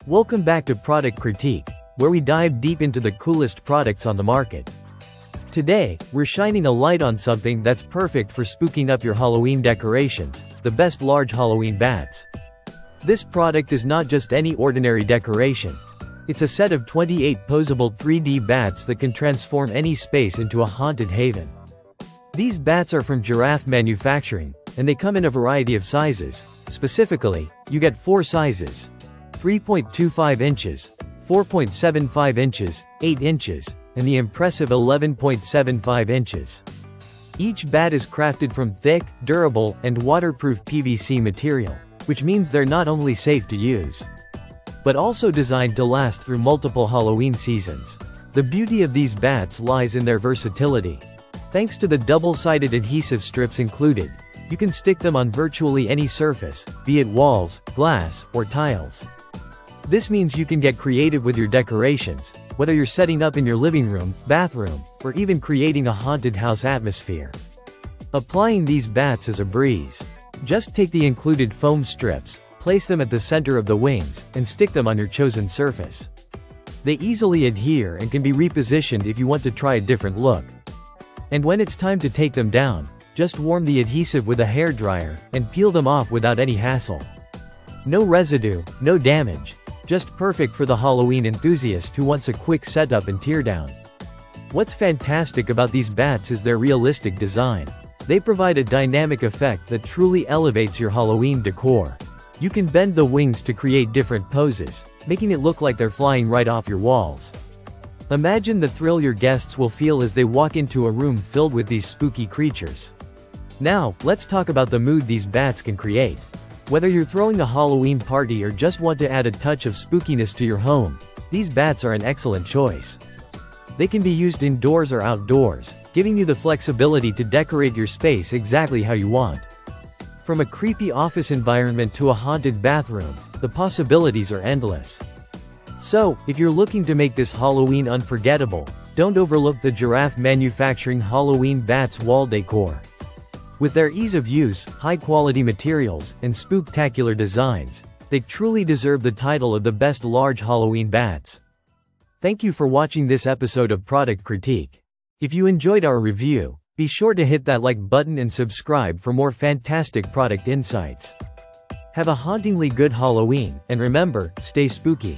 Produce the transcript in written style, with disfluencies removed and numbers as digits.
Welcome back to Product Critique, where we dive deep into the coolest products on the market. Today, we're shining a light on something that's perfect for spooking up your Halloween decorations, the best large Halloween bats. This product is not just any ordinary decoration. It's a set of 28 posable 3D bats that can transform any space into a haunted haven. These bats are from Giraffe manufacturing, and they come in a variety of sizes. Specifically, you get 4 sizes: 3.25 inches, 4.75 inches, 8 inches, and the impressive 11.75 inches. Each bat is crafted from thick, durable, and waterproof PVC material, which means they're not only safe to use, but also designed to last through multiple Halloween seasons. The beauty of these bats lies in their versatility. Thanks to the double-sided adhesive strips included, you can stick them on virtually any surface, be it walls, glass, or tiles. This means you can get creative with your decorations, whether you're setting up in your living room, bathroom, or even creating a haunted house atmosphere. Applying these bats is a breeze. Just take the included foam strips, place them at the center of the wings, and stick them on your chosen surface. They easily adhere and can be repositioned if you want to try a different look. And when it's time to take them down, just warm the adhesive with a hairdryer, and peel them off without any hassle. No residue, no damage. Just perfect for the Halloween enthusiast who wants a quick setup and teardown. What's fantastic about these bats is their realistic design. They provide a dynamic effect that truly elevates your Halloween decor. You can bend the wings to create different poses, making it look like they're flying right off your walls. Imagine the thrill your guests will feel as they walk into a room filled with these spooky creatures. Now, let's talk about the mood these bats can create. Whether you're throwing a Halloween party or just want to add a touch of spookiness to your home, these bats are an excellent choice. They can be used indoors or outdoors, giving you the flexibility to decorate your space exactly how you want. From a creepy office environment to a haunted bathroom, the possibilities are endless. So, if you're looking to make this Halloween unforgettable, don't overlook the Giraffe manufacturing Halloween bats wall decor. With their ease of use, high-quality materials, and spooktacular designs, they truly deserve the title of the best large Halloween bats. Thank you for watching this episode of Product Critique. If you enjoyed our review, be sure to hit that like button and subscribe for more fantastic product insights. Have a hauntingly good Halloween, and remember, stay spooky.